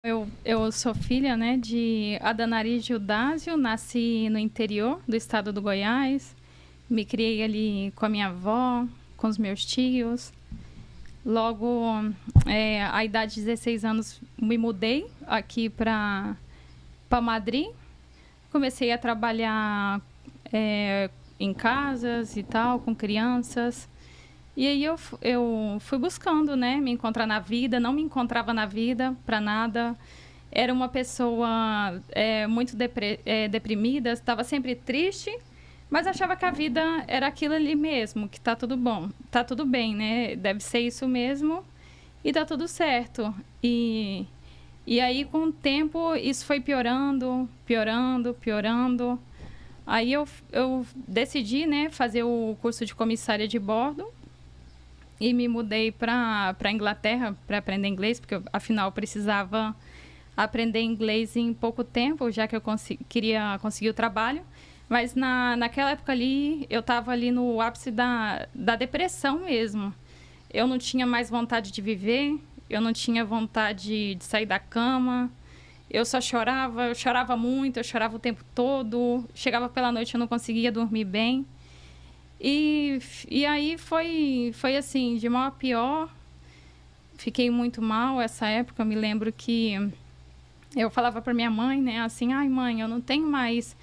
Eu sou filha, né, de Adanari Gildásio, nasci no interior do estado do Goiás, me criei ali com a minha avó, com os meus tios. Logo, à idade de 16 anos, me mudei aqui para Madrid. Comecei a trabalhar em casas e tal, com crianças. E aí eu fui buscando, né, me encontrar na vida, não me encontrava na vida para nada. Era uma pessoa muito deprimida, estava sempre triste, mas achava que a vida era aquilo ali mesmo, que tá tudo bom, tá tudo bem, né? Deve ser isso mesmo e tá tudo certo. E aí, com o tempo, isso foi piorando, piorando, piorando. Aí eu decidi, né, fazer o curso de comissária de bordo e me mudei para a Inglaterra para aprender inglês, porque afinal eu precisava aprender inglês em pouco tempo, já que eu queria conseguir o trabalho. Mas naquela época ali, eu estava ali no ápice da depressão mesmo. Eu não tinha mais vontade de viver, eu não tinha vontade de sair da cama. Eu só chorava, eu chorava muito, eu chorava o tempo todo. Chegava pela noite, eu não conseguia dormir bem. E aí foi assim, de mal a pior. Fiquei muito mal essa época. Eu me lembro que eu falava para minha mãe, né, assim, ai mãe, eu não tenho mais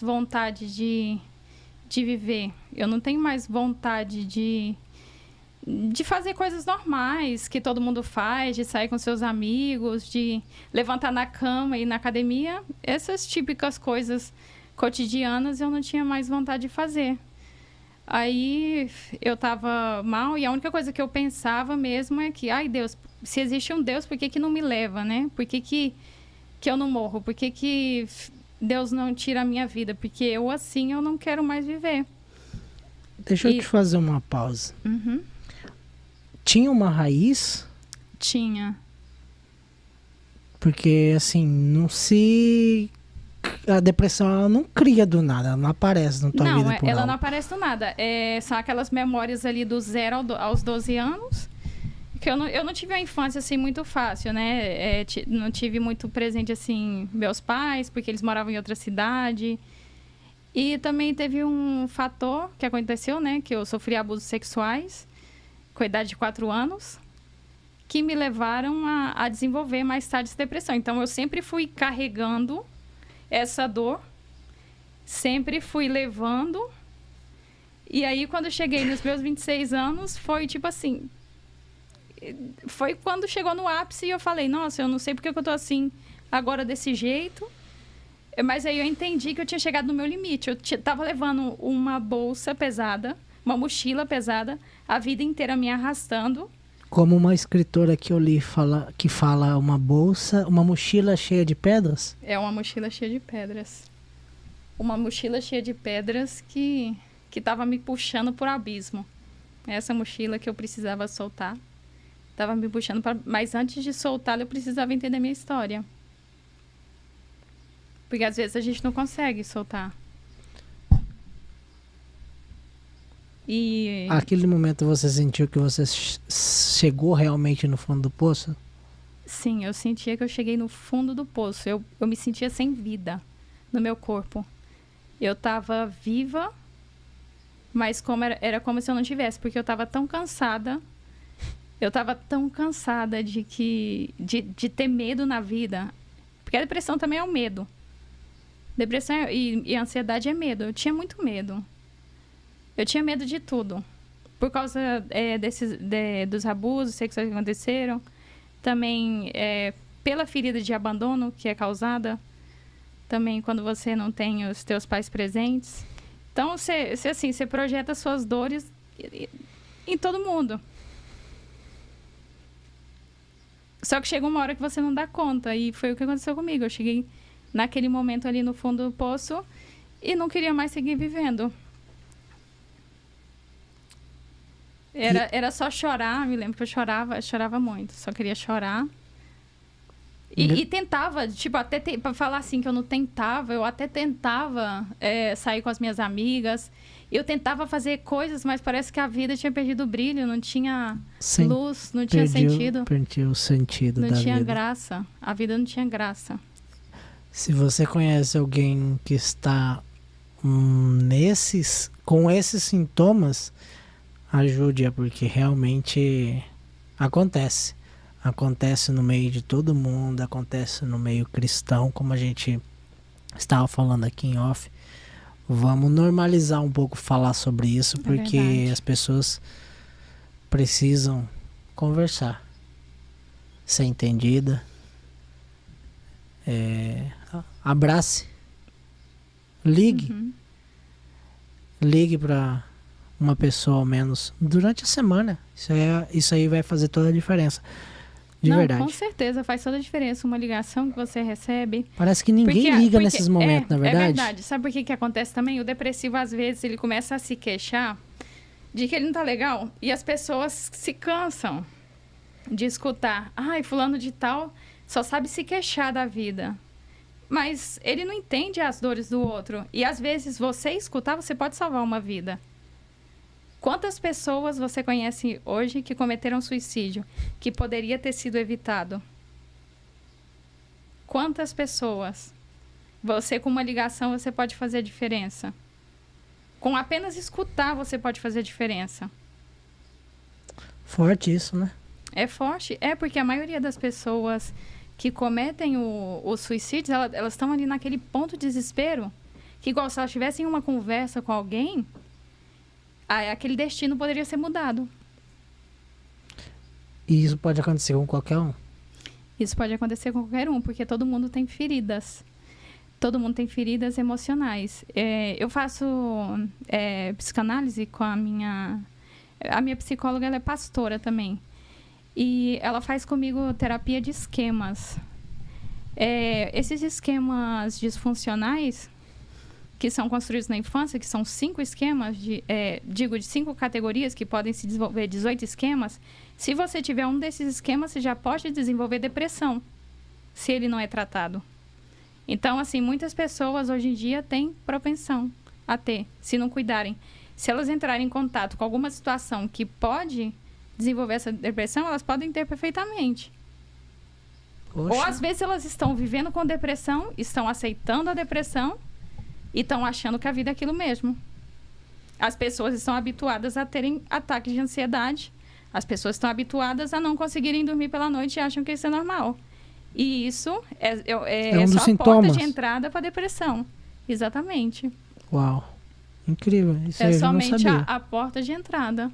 vontade de viver. Eu não tenho mais vontade de fazer coisas normais que todo mundo faz, de sair com seus amigos, de levantar na cama e ir na academia. Essas típicas coisas cotidianas eu não tinha mais vontade de fazer. Aí eu estava mal e a única coisa que eu pensava mesmo é que, ai Deus, se existe um Deus, por que não me leva, né? Por que eu não morro? Por que Deus não tira a minha vida? Porque eu assim eu não quero mais viver. Deixa eu te fazer uma pausa. Uhum. Tinha uma raiz? Tinha. Porque assim, não se... A depressão ela não cria do nada, ela não aparece na tua vida por ela algo. não aparece do nada. São aquelas memórias ali do 0 aos 12 anos, que eu não tive uma infância assim muito fácil, né? Não tive muito presente assim meus pais, porque eles moravam em outra cidade. E também teve um fator que aconteceu, né? Que eu sofri abusos sexuais com a idade de 4 anos, que me levaram a desenvolver mais tarde essa depressão. Então, eu sempre fui carregando essa dor, sempre fui levando. E aí, quando eu cheguei nos meus 26 anos, foi tipo assim... Foi quando chegou no ápice e eu falei, nossa, eu não sei porque eu tô assim agora desse jeito. Mas aí eu entendi que eu tinha chegado no meu limite. Eu tava levando uma bolsa pesada, uma mochila pesada, a vida inteira me arrastando. Como uma escritora que eu li que fala uma bolsa, uma mochila cheia de pedras? É uma mochila cheia de pedras. Uma mochila cheia de pedras que tava me puxando por abismo. Essa mochila que eu precisava soltar. Tava me puxando mas antes de soltá-la, eu precisava entender a minha história. Porque às vezes a gente não consegue soltar. E... Aquele momento você sentiu que você chegou realmente no fundo do poço? Sim, eu sentia que eu cheguei no fundo do poço. Eu me sentia sem vida no meu corpo. Eu estava viva, mas era como se eu não tivesse, porque eu estava tão cansada. Eu estava tão cansada de ter medo na vida. Porque a depressão também é o medo. Depressão e ansiedade é medo. Eu tinha muito medo. Eu tinha medo de tudo. Por causa dos abusos sexuais que aconteceram. Também pela ferida de abandono que é causada. Também quando você não tem os teus pais presentes. Então, você projeta suas dores em todo mundo. Só que chega uma hora que você não dá conta. E foi o que aconteceu comigo. Eu cheguei naquele momento ali no fundo do poço e não queria mais seguir vivendo. Era só chorar. Me lembro que eu chorava muito. Só queria chorar. E tentava, tipo, até pra falar assim que eu não tentava, eu até tentava sair com as minhas amigas. Eu tentava fazer coisas, mas parece que a vida tinha perdido o brilho, não tinha luz, não tinha sentido. Perdi o sentido da vida. Não tinha graça. A vida não tinha graça. Se você conhece alguém que está com esses sintomas, ajude-a, porque realmente acontece. Acontece no meio de todo mundo, acontece no meio cristão, como a gente estava falando aqui em off. Vamos normalizar um pouco falar sobre isso, porque as pessoas precisam conversar, ser entendida. Abrace, ligue. Ligue para uma pessoa ao menos durante a semana. Isso aí vai fazer toda a diferença. De verdade. Com certeza faz toda a diferença. Uma ligação que você recebe. Parece que ninguém liga nesses momentos, na verdade. É verdade. Sabe por que acontece também? O depressivo, às vezes, ele começa a se queixar de que ele não tá legal. E as pessoas se cansam de escutar. Ai, fulano de tal só sabe se queixar da vida. Mas ele não entende as dores do outro. E, às vezes, você escutar, você pode salvar uma vida. Quantas pessoas você conhece hoje que cometeram suicídio, que poderia ter sido evitado? Quantas pessoas? Você, com uma ligação, você pode fazer a diferença. Com apenas escutar, você pode fazer a diferença. Forte isso, né? É forte. É porque a maioria das pessoas que cometem o suicídio, elas estão ali naquele ponto de desespero, que igual se elas tivessem uma conversa com alguém, aquele destino poderia ser mudado. E isso pode acontecer com qualquer um? Isso pode acontecer com qualquer um, porque todo mundo tem feridas. Todo mundo tem feridas emocionais. Eu faço psicanálise com a minha psicóloga, ela é pastora também. E ela faz comigo terapia de esquemas. Esses esquemas disfuncionais que são construídos na infância, que são 5 esquemas, de 5 categorias que podem se desenvolver 18 esquemas. Se você tiver um desses esquemas, você já pode desenvolver depressão, se ele não é tratado. Então, assim, muitas pessoas hoje em dia têm propensão a ter, se não cuidarem. Se elas entrarem em contato com alguma situação que pode desenvolver essa depressão, elas podem ter perfeitamente. Poxa. Ou, às vezes, elas estão vivendo com depressão, estão aceitando a depressão, e estão achando que a vida é aquilo mesmo. As pessoas estão habituadas a terem ataques de ansiedade. As pessoas estão habituadas a não conseguirem dormir pela noite e acham que isso é normal. E isso é um só dos a sintomas. porta de entrada para a depressão. Exatamente. Uau. Incrível. Isso é eu somente não sabia. a porta de entrada.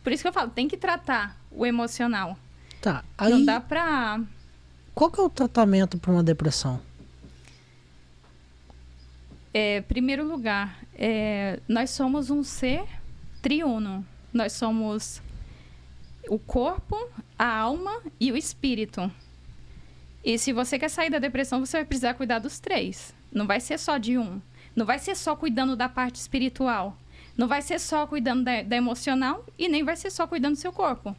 Por isso que eu falo, tem que tratar o emocional. Tá. Aí, não dá pra... Qual que é o tratamento para uma depressão? Primeiro lugar, nós somos um ser triuno. Nós somos o corpo, a alma e o espírito. E se você quer sair da depressão, você vai precisar cuidar dos 3. Não vai ser só de um. Não vai ser só cuidando da parte espiritual. Não vai ser só cuidando da emocional e nem vai ser só cuidando do seu corpo.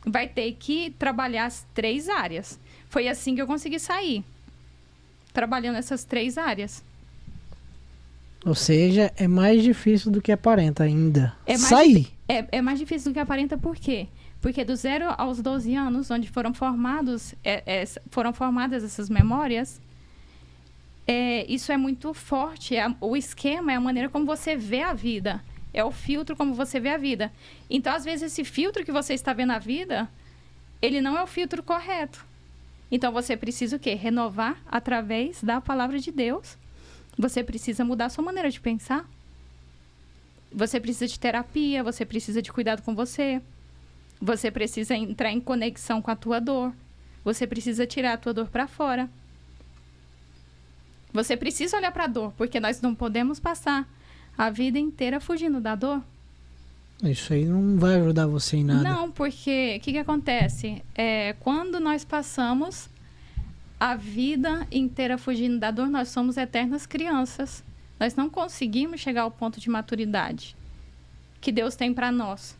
Vai ter que trabalhar as 3 áreas. Foi assim que eu consegui sair. Trabalhando essas 3 áreas. Ou seja, é mais difícil do que aparenta ainda. Sair. É mais difícil do que aparenta por quê? Porque do 0 aos 12 anos, onde foram formadas essas memórias, isso é muito forte. O esquema é a maneira como você vê a vida. É o filtro como você vê a vida. Então, às vezes, esse filtro que você está vendo a vida, ele não é o filtro correto. Então, você precisa o quê? Renovar através da palavra de Deus. Você precisa mudar a sua maneira de pensar. Você precisa de terapia, você precisa de cuidado com você. Você precisa entrar em conexão com a tua dor. Você precisa tirar a tua dor para fora. Você precisa olhar para a dor, porque nós não podemos passar a vida inteira fugindo da dor. Isso aí não vai ajudar você em nada. Não, porque o que acontece? Quando nós passamos a vida inteira fugindo da dor, nós somos eternas crianças. Nós não conseguimos chegar ao ponto de maturidade que Deus tem para nós.